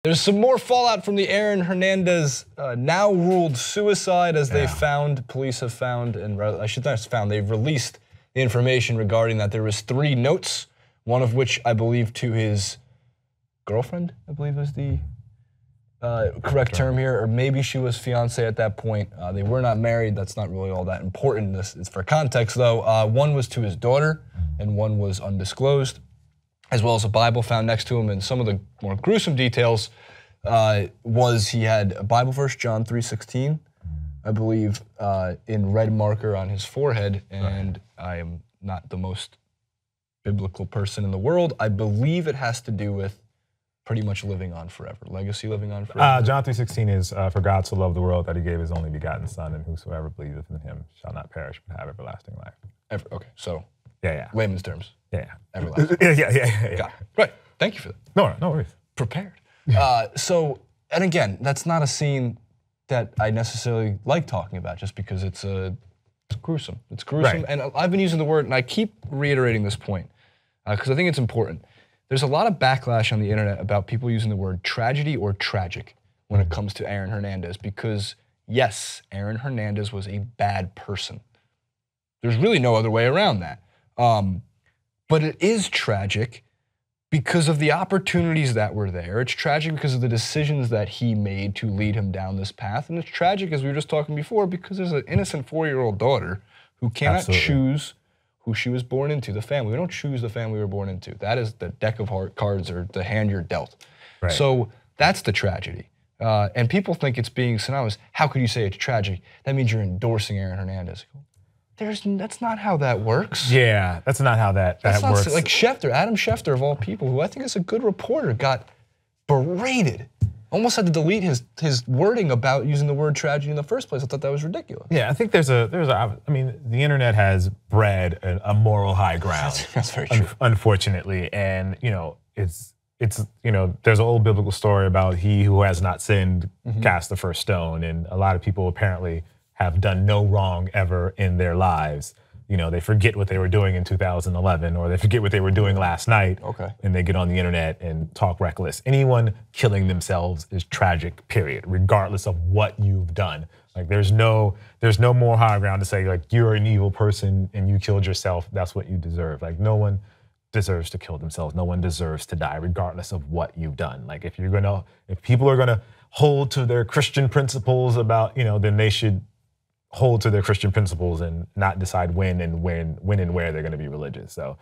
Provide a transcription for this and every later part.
There's some more fallout from the Aaron Hernandez now ruled suicide, as they found, police have found, and I should not have found, they've released the information regarding that there was 3 notes, one of which I believe to his girlfriend, I believe is the correct term here, or maybe she was fiance at that point. They were not married, that's not really all that important. This is for context though. One was to his daughter and one was undisclosed, as well as a Bible found next to him. And some of the more gruesome details was he had a Bible verse, John 3:16, I believe, in red marker on his forehead. And I am not the most biblical person in the world. I believe it has to do with pretty much living on forever, legacy living on forever. John 3:16 is, for God so loved the world that he gave his only begotten son, and whosoever believeth in him shall not perish but have everlasting life. Okay, so yeah. Layman's terms. Yeah. Everlasting. Yeah. Got it. Right, thank you for that. No worries. Prepared. So, and again, that's not a scene that I necessarily like talking about just because it's gruesome. It's gruesome, and I've been using the word, and I keep reiterating this point because I think it's important. There's a lot of backlash on the internet about people using the word tragedy or tragic when it comes to Aaron Hernandez because, yes, Aaron Hernandez was a bad person. There's really no other way around that. But it is tragic because of the opportunities that were there. It's tragic because of the decisions that he made to lead him down this path. And it's tragic, as we were just talking before, because there's an innocent 4-year-old daughter who cannot choose who she was born into, the family. We don't choose the family we were born into. That is the deck of cards or the hand you're dealt. Right. So that's the tragedy. And people think it's being synonymous. How could you say it's tragic? That means you're endorsing Aaron Hernandez. That's not how that works. Yeah, that's not how that works. Like Schefter, Adam Schefter of all people, who I think is a good reporter, got berated. Almost had to delete his wording about using the word tragedy in the first place. I thought that was ridiculous. Yeah, I think I mean, the internet has bred a moral high ground. That's very true. Unfortunately, and it's there's an old biblical story about he who has not sinned cast the first stone, and a lot of people apparently have done no wrong ever in their lives. They forget what they were doing in 2011, or they forget what they were doing last night, and they get on the internet and talk reckless. Anyone killing themselves is tragic, period, regardless of what you've done. Like there's no more high ground to say like you're an evil person and you killed yourself, that's what you deserve. Like no one deserves to kill themselves. No one deserves to die, regardless of what you've done. Like if people are gonna hold to their Christian principles about, then they should hold to their Christian principles and not decide when and where they're going to be religious. So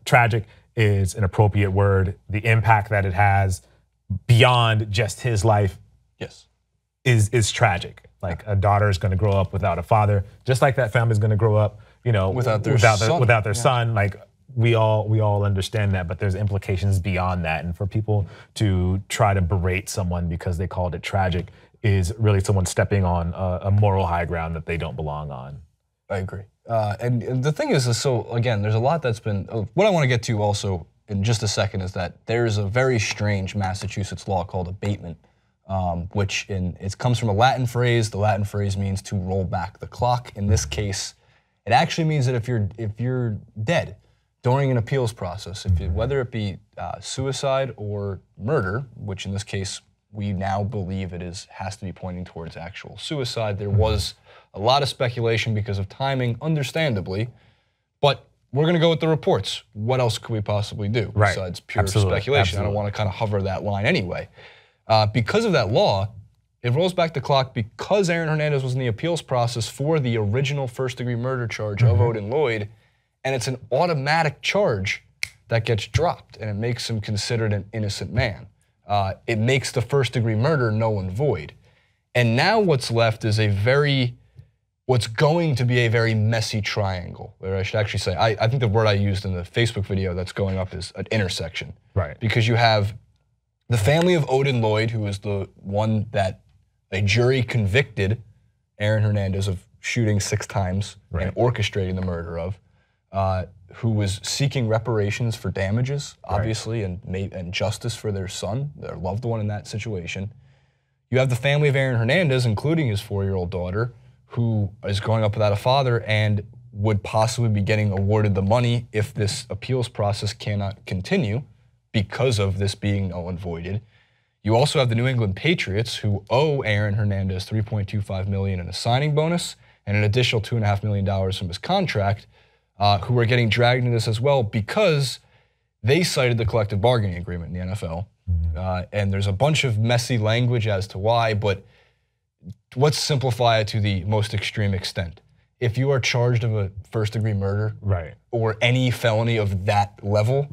tragic is an appropriate word. The impact that it has beyond just his life is tragic. Like a daughter is going to grow up without a father, just like that family is going to grow up, without their son. Like we all understand that, but there's implications beyond that. And for people to try to berate someone because they called it tragic is really someone stepping on a moral high ground that they don't belong on. I agree. And the thing is, so again, there's a lot that's been, what I want to get to also in just a second is that there's a very strange Massachusetts law called abatement, which it comes from a Latin phrase. The Latin phrase means to roll back the clock. In this case, it actually means that if you're dead during an appeals process, whether it be suicide or murder, which in this case, we now believe has to be pointing towards actual suicide. There was a lot of speculation because of timing, understandably, but we're going to go with the reports. What else could we possibly do besides pure speculation? I don't want to kind of hover that line anyway. Because of that law, it rolls back the clock because Aaron Hernandez was in the appeals process for the original first-degree murder charge of Odin Lloyd, and it's an automatic charge that gets dropped, and it makes him considered an innocent man. It makes the first-degree murder null and void. And now what's left is what's going to be a very messy triangle, or I should actually say, I think the word I used in the Facebook video that's going up is an intersection. Right. Because you have the family of Odin Lloyd, who is the one that a jury convicted Aaron Hernandez of shooting 6 times and orchestrating the murder of, who was seeking reparations for damages, obviously, and justice for their son, their loved one in that situation. You have the family of Aaron Hernandez, including his 4-year-old daughter, who is growing up without a father and would possibly be getting awarded the money if this appeals process cannot continue because of this being null and voided. You also have the New England Patriots, who owe Aaron Hernandez $3.25 million in a signing bonus and an additional $2.5 million from his contract, who are getting dragged into this as well because they cited the collective bargaining agreement in the NFL. And there's a bunch of messy language as to why, but let's simplify it to the most extreme extent. If you are charged of a first-degree murder or any felony of that level,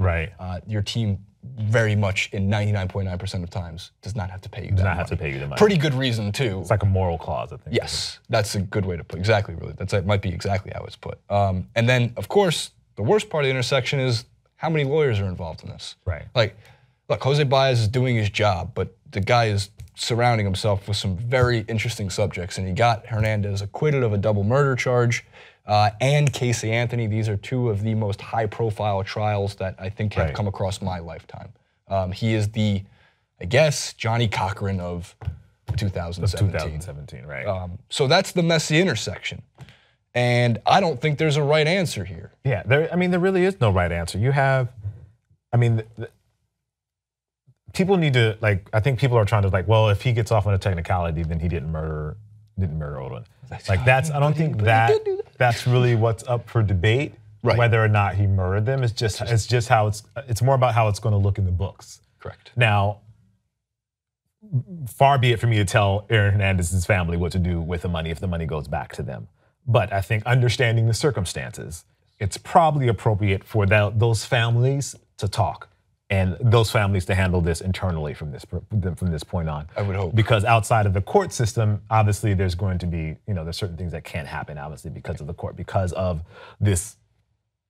your team very much in 99.9% of times does not have to pay you that money. Have to pay you the money. Pretty good reason too. It's like a moral clause, I think. Yes, that's a good way to put it. Exactly, really. That might be exactly how it's put. And then, of course, the worst part of the intersection is how many lawyers are involved in this. Like, look, Jose Baez is doing his job, but the guy is surrounding himself with some very interesting subjects, and he got Hernandez acquitted of a double murder charge, and Casey Anthony. These are two of the most high-profile trials that I think have come across my lifetime. He is the, I guess, Johnny Cochran of 2017. So that's the messy intersection, and I don't think there's a right answer here. Yeah, there really is no right answer. You have, people need to, like, I think people are trying to, like, well, if he gets off on a technicality, then he didn't murder Odin. Like, that's, I don't think that's really what's up for debate. Whether or not he murdered them. It's just how it's more about how it's going to look in the books. Correct. Now, far be it for me to tell Aaron Hernandez's family what to do with the money if the money goes back to them. But I think understanding the circumstances, it's probably appropriate for those families to talk and those families to handle this internally from this point on. I would hope. Because outside of the court system, obviously there's going to be, there's certain things that can't happen, obviously, because of the court, because of this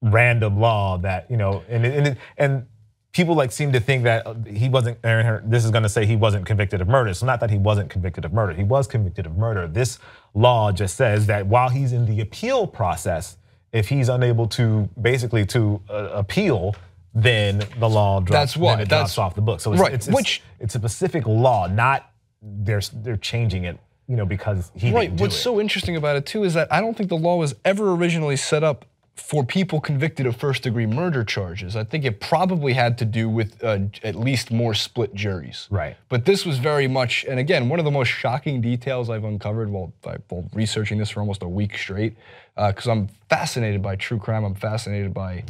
random law that, and people like seem to think that he wasn't, this is gonna say he wasn't convicted of murder. So not that he wasn't convicted of murder, he was convicted of murder. This law just says that while he's in the appeal process, if he's unable to basically appeal, then the law drops, drops off the book. So it's a specific law, not they're changing it, because he didn't do it. What's so interesting about it too is that I don't think the law was ever originally set up for people convicted of first-degree murder charges. I think it probably had to do with at least more split juries. But this was very much, and again, one of the most shocking details I've uncovered while researching this for almost a week straight, because I'm fascinated by true crime. I'm fascinated by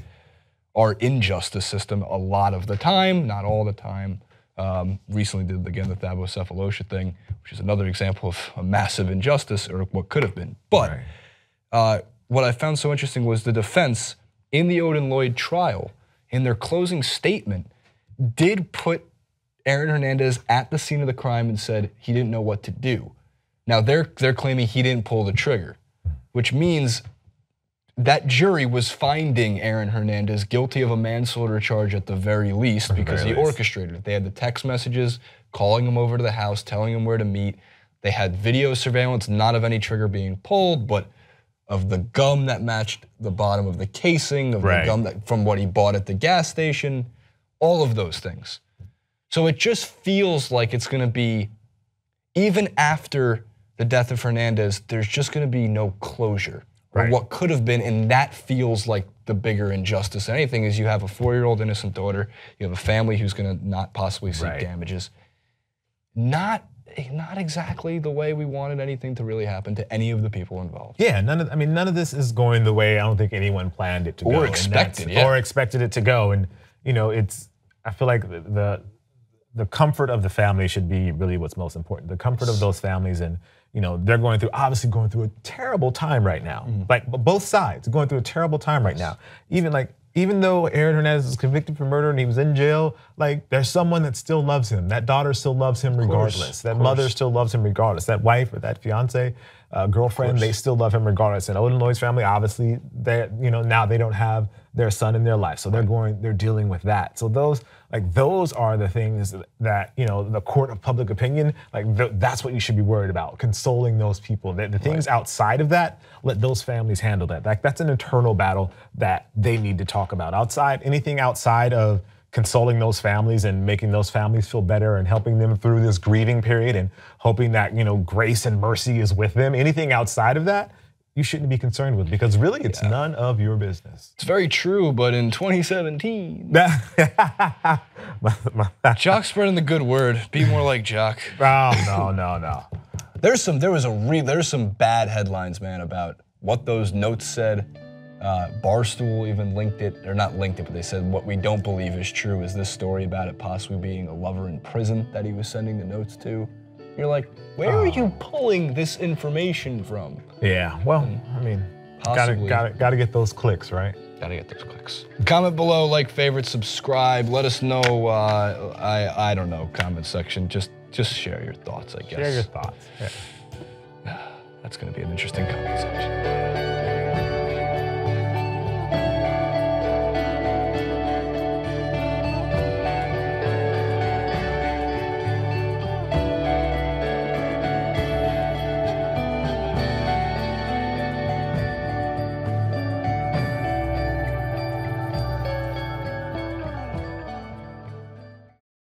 our injustice system a lot of the time, not all the time. Recently did, again, the Thabocephalosha thing, which is another example of a massive injustice, or what could have been. But what I found so interesting was the defense in the Odin Lloyd trial, in their closing statement, did put Aaron Hernandez at the scene of the crime and said he didn't know what to do. Now they're claiming he didn't pull the trigger, which means that jury was finding Aaron Hernandez guilty of a manslaughter charge at the very least because he orchestrated it. They had the text messages calling him over to the house, telling him where to meet. They had video surveillance, not of any trigger being pulled, but of the gum that matched the bottom of the casing, of the gum from what he bought at the gas station, all of those things. So it just feels like it's gonna be, even after the death of Hernandez, there's just gonna be no closure. Or what could have been, and that feels like the bigger injustice than anything is you have a 4-year-old innocent daughter, you have a family who's gonna not possibly seek damages. Not exactly the way we wanted anything to really happen to any of the people involved. Yeah, none of this is going the way I don't think anyone planned it to go. Or expected, or expected it to go. And I feel like the comfort of the family should be really what's most important. The comfort of those families, and they're obviously going through a terrible time right now. Like both sides are going through a terrible time right now. Even though Aaron Hernandez is convicted for murder and he was in jail, like there's someone that still loves him. That daughter still loves him regardless. That mother still loves him regardless. That wife or that fiance, girlfriend, they still love him regardless. And Odin Lloyd's family, obviously, now they don't have their son in their life, so they're dealing with that. So those are the things that the court of public opinion, that's what you should be worried about, consoling those people. The things outside of that, let those families handle that. That's an internal battle that they need to talk about. Anything outside of consoling those families and making those families feel better and helping them through this grieving period and hoping that grace and mercy is with them. Anything outside of that, you shouldn't be concerned with, because really it's none of your business. It's very true, but in 2017, Jacque spreading the good word. Be more like Jacque. Oh, no. There's some bad headlines, man, about what those notes said. Barstool even linked it, or not linked it, but they said what we don't believe is true is this story about it possibly being a lover in prison that he was sending the notes to. You're like, where are you pulling this information from? Yeah, well, I mean, gotta get those clicks, right? Gotta get those clicks. Comment below, like, favorite, subscribe. Let us know. I don't know. Comment section. Just share your thoughts, I guess. Share your thoughts. Yeah. That's gonna be an interesting comment section.